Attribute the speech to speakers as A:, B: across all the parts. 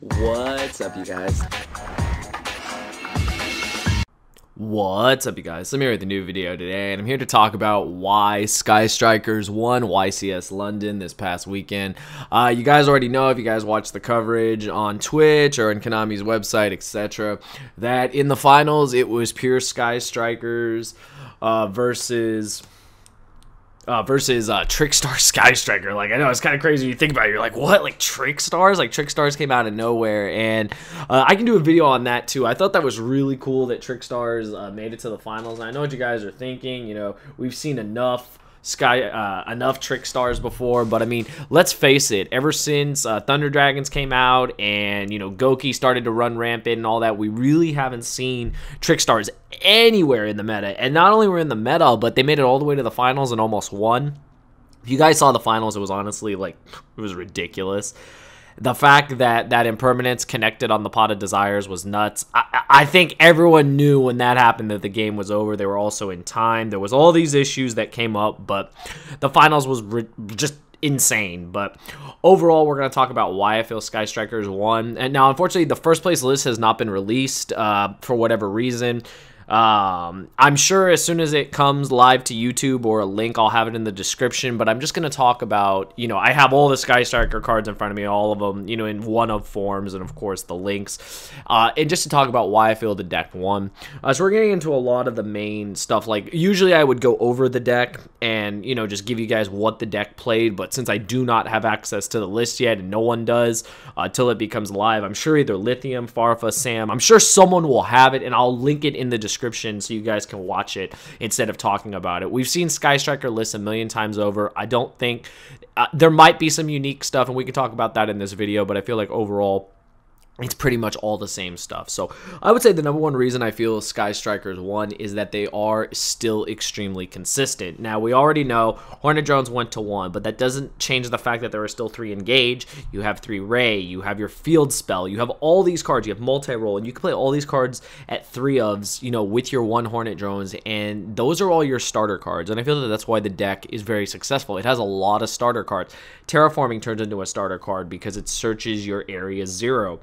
A: What's up, you guys? What's up, you guys? I'm here with a new video today, and I'm here to talk about why Sky Strikers won YCS London this past weekend. You guys already know, if you guys watch the coverage on Twitch or on Konami's website, etc., that in the finals it was pure Sky Strikers versus Trickstar Sky Striker. Like, I know it's kind of crazy when you think about it. You're like, what? Like, Trickstars? Like, Trickstars came out of nowhere, and I can do a video on that too. I thought that was really cool that Trickstars made it to the finals. And I know what you guys are thinking. You know, we've seen enough Trickstars before, but I mean, let's face it, ever since Thunder Dragons came out and, you know, Goki started to run rampant and all that, we really haven't seen Trickstars anywhere in the meta. And not only were in the meta, but they made it all the way to the finals and almost won. If you guys saw the finals, it was honestly, like, it was ridiculous. The fact that that Impermanence connected on the Pot of Desires was nuts. I think everyone knew when that happened that the game was over. They were also in time. There was all these issues that came up, but the finals was just insane. But overall, we're going to talk about why I feel Sky Strikers won. And now, unfortunately, the first place list has not been released for whatever reason. I'm sure as soon as it comes live to YouTube or a link, I'll have it in the description, but I'm just going to talk about, you know, I have all the Sky Striker cards in front of me, all of them, you know, in one of forms, and of course the links, and just to talk about why I feel the deck won. So we're getting into a lot of the main stuff. Like, usually I would go over the deck and, you know, just give you guys what the deck played, but since I do not have access to the list yet, and no one does until it becomes live, I'm sure either Lithium, Farfa, Sam, I'm sure someone will have it, and I'll link it in the description so you guys can watch it instead of talking about it. We've seen Sky Striker lists a million times over. I don't think there might be some unique stuff, and we can talk about that in this video, but I feel like overall it's pretty much all the same stuff. So I would say the number one reason I feel Sky Strikers won is that they are still extremely consistent. Now, we already know Hornet Drones went to 1, but that doesn't change the fact that there are still 3 Engage. You have 3 Ray, you have your Field Spell, you have all these cards, you have multi-roll, and you can play all these cards at 3 ofs, you know, with your 1 Hornet Drones, and those are all your starter cards, and I feel that that's why the deck is very successful. It has a lot of starter cards. Terraforming turns into a starter card because it searches your area 0.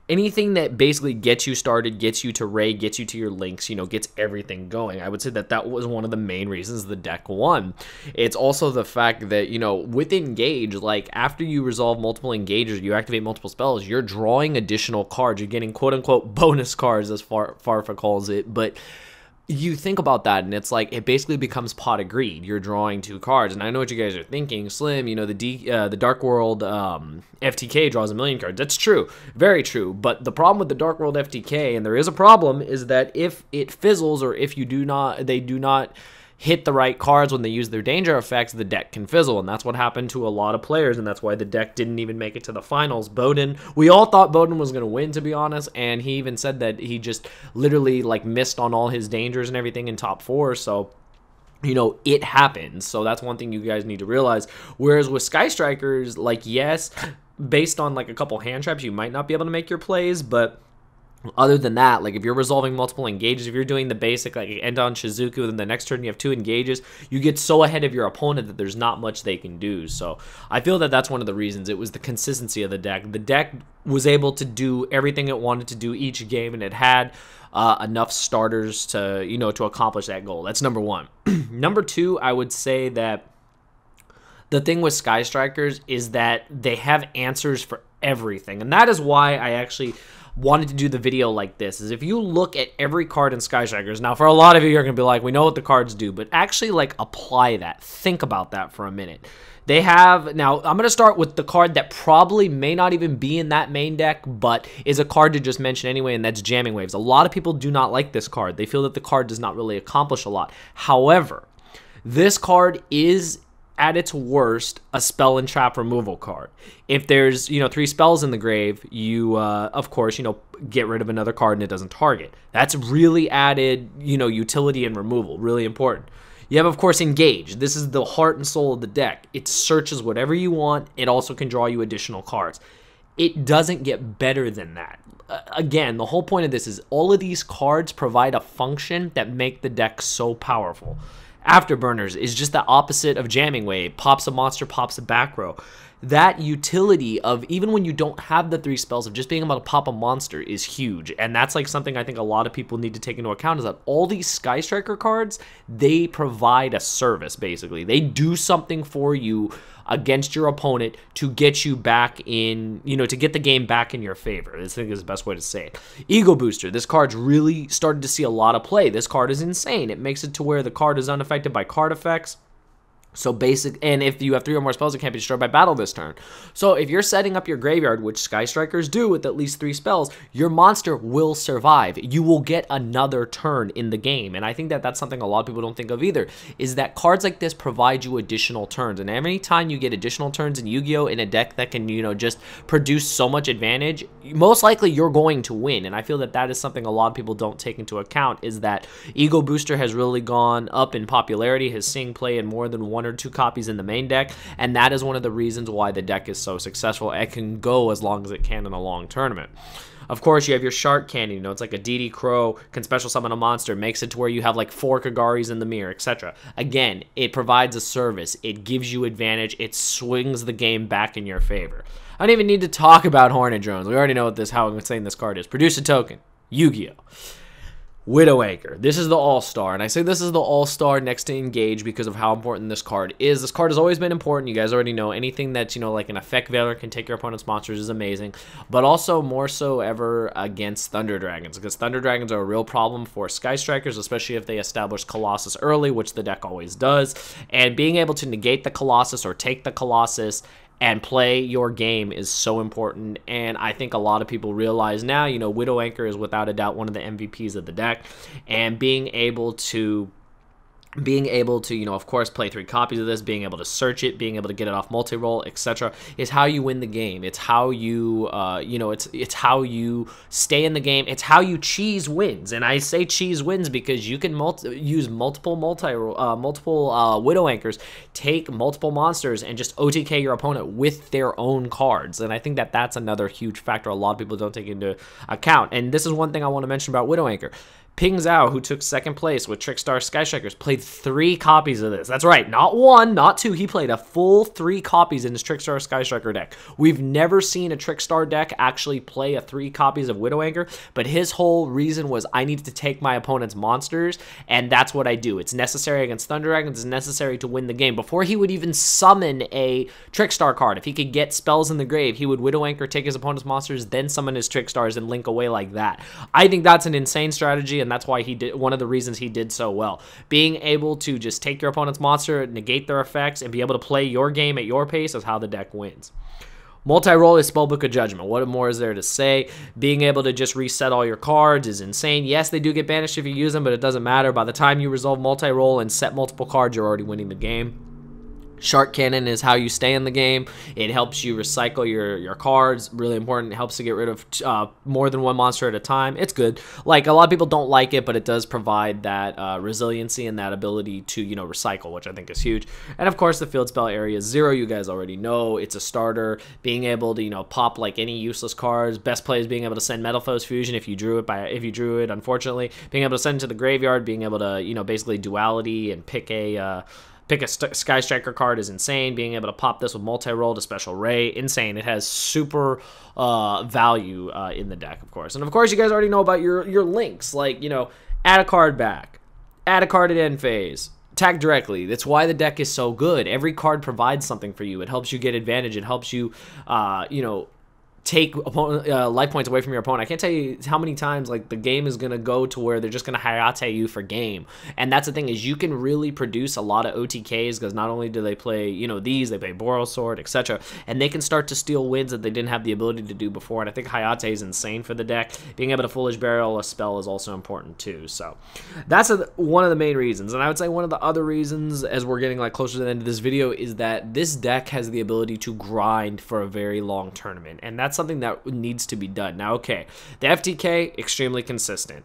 A: Anything that basically gets you started, gets you to Ray, gets you to your links, you know, gets everything going. I would say that that was one of the main reasons the deck won. It's also the fact that, you know, with Engage, like, after you resolve multiple Engagers, you activate multiple spells, you're drawing additional cards. You're getting quote-unquote bonus cards, as Farfa calls it, but you think about that, and it's like, it basically becomes Pot of Greed. You're drawing 2 cards, and I know what you guys are thinking. Slim, you know, the Dark World FTK draws 1,000,000 cards. That's true, very true. But the problem with the Dark World FTK, and there is a problem, is that if it fizzles, or if they do not hit the right cards when they use their danger effects, the deck can fizzle, and that's what happened to a lot of players, and that's why the deck didn't even make it to the finals. Bowden, we all thought Bowden was going to win, to be honest, and he even said that he just literally, like, missed on all his dangers and everything in top 4, so, you know, it happens. So that's one thing you guys need to realize. Whereas with Sky Strikers, like, yes, based on, like, a couple hand traps, you might not be able to make your plays, but other than that, like, if you're resolving multiple engages, if you're doing the basic, like, end on Shizuku, then the next turn you have 2 engages, you get so ahead of your opponent that there's not much they can do. So I feel that that's one of the reasons. It was the consistency of the deck. The deck was able to do everything it wanted to do each game, and it had enough starters to, you know, to accomplish that goal. That's number one. Number two, I would say that the thing with Sky Strikers is that they have answers for everything, and that is why I actually wanted to do the video like this. Is if you look at every card in Sky Strikers, now for a lot of you, you're going to be like, we know what the cards do, but actually, like, apply that. Think about that for a minute. They have, now I'm going to start with the card that probably may not even be in that main deck, but is a card to just mention anyway, and that's Jamming Waves. A lot of people do not like this card. They feel that the card does not really accomplish a lot. However, this card is, at its worst, a spell and trap removal card. If there's, you know, 3 spells in the grave, you, of course, you know, get rid of another card and it doesn't target. That's really added, you know, utility and removal. Really important. You have, of course, Engage. This is the heart and soul of the deck. It searches whatever you want. It also can draw you additional cards. It doesn't get better than that. Again, the whole point of this is all of these cards provide a function that make the deck so powerful. Afterburners is just the opposite of Jamming Wave. Pops a monster, pops a back row. that utility of even when you don't have the 3 spells of just being able to pop a monster is huge. And that's like something I think a lot of people need to take into account, is that all these Sky Striker cards, they provide a service. Basically, they do something for you against your opponent to get you back in, to get the game back in your favor. I think is the best way to say it. Ego Booster. This card's really started to see a lot of play. This card is insane. It makes it to where the card is unaffected by card effects. So basic, and if you have 3 or more spells, it can't be destroyed by battle this turn. So if you're setting up your graveyard, which Sky Strikers do with at least 3 spells, your monster will survive. You will get another turn in the game. And I think that that's something a lot of people don't think of either, is that cards like this provide you additional turns. And every time you get additional turns in Yu-Gi-Oh! In a deck that can, just produce so much advantage, most likely you're going to win. And I feel that that is something a lot of people don't take into account, is that Ego Booster has really gone up in popularity, has seen play in more than 1 or 2 copies in the main deck, and that is one of the reasons why the deck is so successful. It can go as long as it can in a long tournament. Of course, you have your Shark Cannon, it's like a DD Crow, can special summon a monster, makes it to where you have like 4 Kagaris in the mirror, etc. Again, it provides a service, it gives you advantage, it swings the game back in your favor. I don't even need to talk about Hornet Drones. We already know how insane this card is. Produce a token, Yu-Gi-Oh! Widow Anchor. This is the all-star, and I say this is the all-star next to Engage because of how important this card is. This card has always been important. You guys already know anything that's, like an Effect Veiler can take your opponent's monsters is amazing, but also more so ever against Thunder Dragons, because Thunder Dragons are a real problem for Sky Strikers, especially if they establish Colossus early, which the deck always does, and being able to negate the Colossus or take the Colossus and play your game is so important, and I think a lot of people realize now, Widow Anchor is without a doubt one of the MVPs of the deck, and being able to, of course, play 3 copies of this, being able to search it, being able to get it off multi-roll, etc., is how you win the game. It's how you, it's how you stay in the game. It's how you cheese wins. And I say cheese wins because you can use multiple Widow Anchors, take multiple monsters, and just OTK your opponent with their own cards. And I think that that's another huge factor a lot of people don't take into account. And this is one thing I want to mention about Widow Anchor. Ping Zhao, who took 2nd place with Trickstar Sky Strikers, played 3 copies of this. That's right, not 1, not 2. He played a full 3 copies in his Trickstar Sky Striker deck. We've never seen a Trickstar deck actually play 3 copies of Widow Anchor, but his whole reason was, I need to take my opponent's monsters, and that's what I do. It's necessary against Thunder Dragons. It's necessary to win the game. Before he would even summon a Trickstar card, if he could get spells in the grave, he would Widow Anchor, take his opponent's monsters, then summon his Trickstars and link away like that. I think that's an insane strategy, and that's why he did, one of the reasons he did so well. Being able to just take your opponent's monster, negate their effects, and be able to play your game at your pace is how the deck wins. Multi-roll is Spellbook of Judgment. What more is there to say? Being able to just reset all your cards is insane. Yes, they do get banished if you use them, but it doesn't matter. By the time you resolve multi-roll and set multiple cards, you're already winning the game. Shark Cannon is how you stay in the game. It helps you recycle your cards. Really important. It helps to get rid of more than 1 monster at a time. It's good. Like, a lot of people don't like it, but it does provide that resiliency and that ability to, recycle, which I think is huge. And of course, the field spell area is 0. You guys already know it's a starter. Being able to, pop like any useless cards. Best play is being able to send Metal Foes Fusion if you drew it, unfortunately. Being able to send it to the graveyard, being able to, basically duality and pick a Sky Striker card is insane. Being able to pop this with multi-roll to Special Ray, insane. It has super value in the deck, of course. And of course, you guys already know about your links, like, add a card back, add a card at end phase, attack directly. That's why the deck is so good. Every card provides something for you. It helps you get advantage. It helps you, take life points away from your opponent. I can't tell you how many times like the game is gonna go to where they're just gonna Hayate you for game, and that's the thing, is you can really produce a lot of OTKs, because not only do they play these, they play Boral Sword, etc., and they can start to steal wins that they didn't have the ability to do before. And I think Hayate is insane for the deck. Being able to Foolish Burial a spell is also important too. So that's one of the main reasons. And I would say one of the other reasons, as we're getting like closer to the end of this video, is that this deck has the ability to grind for a very long tournament, and that's something that needs to be done. Now, okay, the FTK, extremely consistent.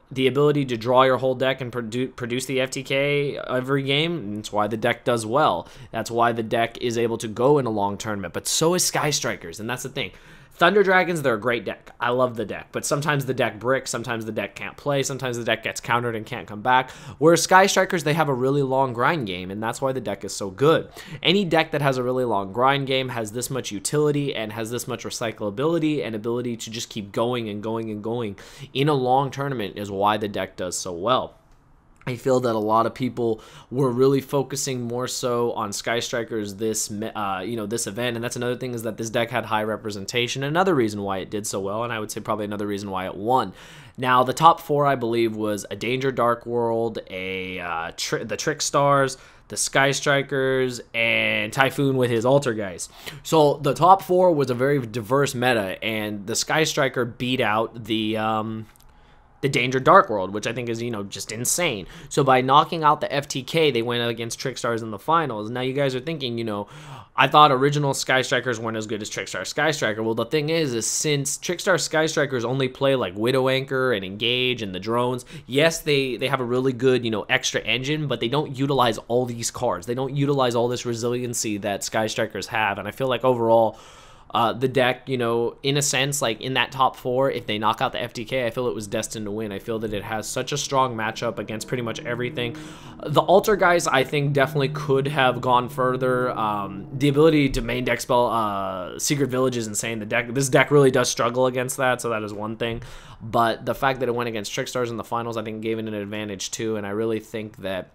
A: The ability to draw your whole deck and produce the FTK every game, that's why the deck does well. That's why the deck is able to go in a long tournament, but so is Sky Strikers, and that's the thing. Thunder Dragons, they're a great deck. I love the deck, but sometimes the deck bricks, sometimes the deck can't play, sometimes the deck gets countered and can't come back. Whereas Sky Strikers, they have a really long grind game, and that's why the deck is so good. Any deck that has a really long grind game has this much utility and has this much recyclability and ability to just keep going and going and going in a long tournament is why the deck does so well. I feel that a lot of people were really focusing more so on Sky Strikers this event, and that's another thing, is that this deck had high representation. Another reason why it did so well, and I would say probably another reason why it won. Now, the top 4, I believe, was a Danger Dark World, the Trick Stars, the Sky Strikers, and Typhoon with his Altergeist. So the top 4 was a very diverse meta, and the Sky Striker beat out the Danger Dark World, which I think is, just insane. So by knocking out the FTK, they went against Trickstars in the finals. Now you guys are thinking, I thought original Sky Strikers weren't as good as Trickstar Sky Striker. Well, the thing is since Trickstar Sky Strikers only play like Widow Anchor and Engage and the drones, yes, they have a really good, extra engine, but they don't utilize all these cards. They don't utilize all this resiliency that Sky Strikers have, and I feel like overall, the deck, in a sense, like in that top 4, if they knock out the FTK, I feel it was destined to win. I feel that it has such a strong matchup against pretty much everything. The Altergeist, I think, definitely could have gone further. The ability to main deck spell Secret Village is insane. This deck really does struggle against that, so that is one thing. But the fact that it went against Trickstars in the finals, I think, gave it an advantage too, and I really think that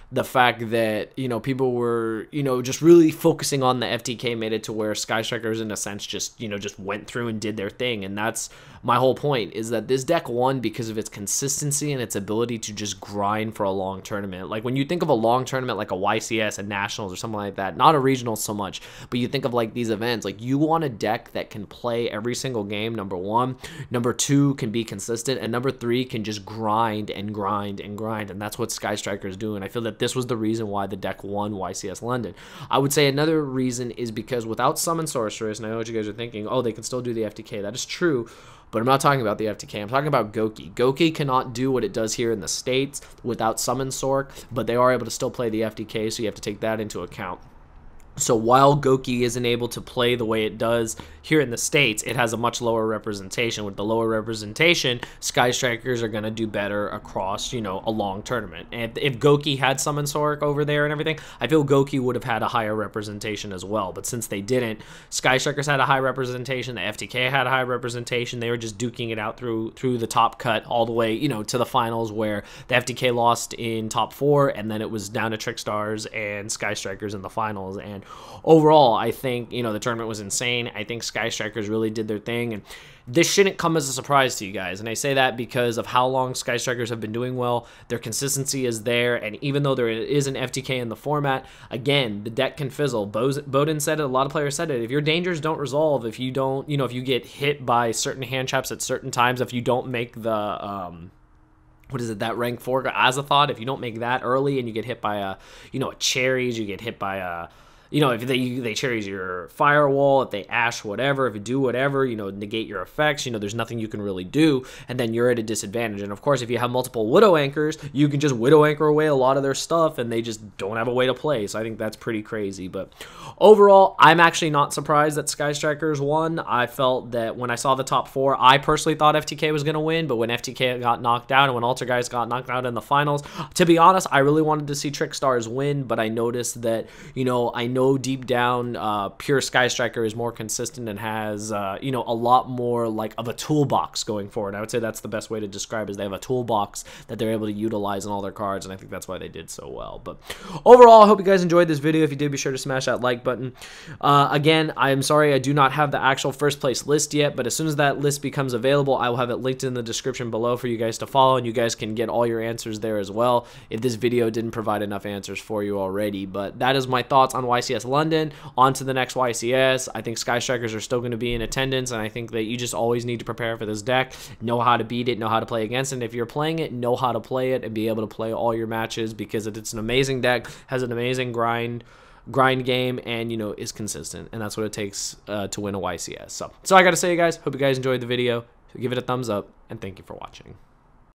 A: the fact that, people were, just really focusing on the FTK made it to where Sky Strikers, in a sense, just went through and did their thing. And that's my whole point, is that this deck won because of its consistency and its ability to just grind for a long tournament. Like, when you think of a long tournament like a YCS, a Nationals, or something like that, not a regional so much, but you think of like these events, like you want a deck that can play every single game, number 1. Number 2, can be consistent, and number 3, can just grind and grind and grind. And that's what Sky Strikers do. And I feel that this was the reason why the deck won YCS London. I would say another reason is because without Summon Sorceress, and I know what you guys are thinking, oh, they can still do the FTK. That is true, but I'm not talking about the FTK. I'm talking about Goki. Goki cannot do what it does here in the States without Summon Sorc, but they are able to still play the FTK, so you have to take that into account. So while Goki isn't able to play the way it does here in the States, it has a much lower representation. With the lower representation, Sky Strikers are going to do better across, a long tournament. And if Goki had Summon Sorc over there and everything, I feel Goki would have had a higher representation as well. But since they didn't, Sky Strikers had a high representation, the FTK had a high representation. They were just duking it out through the top cut all the way, to the finals, where the FTK lost in top 4, and then it was down to Trickstars and Sky Strikers in the finals. And overall, I think, the tournament was insane. I think Sky Strikers really did their thing, and this shouldn't come as a surprise to you guys. And I say that because of how long Sky Strikers have been doing well. Their consistency is there, and even though there is an FTK in the format, again, the deck can fizzle. Bowden said it, a lot of players said it. If your dangers don't resolve, if you don't, if you get hit by certain hand traps at certain times, if you don't make the that rank 4 Azathoth, if you don't make that early and you get hit by a Cherries, you get hit by a if they cherries your firewall, if they ash whatever, if you do whatever, negate your effects, there's nothing you can really do, and then you're at a disadvantage. And of course, if you have multiple Widow Anchors, you can just Widow Anchor away a lot of their stuff, and they just don't have a way to play. So I think that's pretty crazy. But overall, I'm actually not surprised that Sky Strikers won. I felt that when I saw the top 4, I personally thought FTK was going to win, but when FTK got knocked out and when Altergeist got knocked out in the finals, to be honest, I really wanted to see Trickstars win, but I noticed that, I know deep down, pure Sky Striker is more consistent and has, a lot more like of a toolbox going forward. I would say that's the best way to describe it, is they have a toolbox that they're able to utilize in all their cards, and I think that's why they did so well. But overall, I hope you guys enjoyed this video. If you did, be sure to smash that like button. Again, I'm sorry I do not have the actual first place list yet, but as soon as that list becomes available, I will have it linked in the description below for you guys to follow, and you guys can get all your answers there as well if this video didn't provide enough answers for you already. But that is my thoughts on YCS London. On to the next YCS. I think Sky Strikers are still going to be in attendance, and I think that you just always need to prepare for this deck, know how to beat it, know how to play against it, and if you're playing it, know how to play it and be able to play all your matches, because it's an amazing deck, has an amazing grind game, and is consistent, and that's what it takes to win a YCS. So I gotta say, you guys, hope you guys enjoyed the video. Give it a thumbs up, and thank you for watching.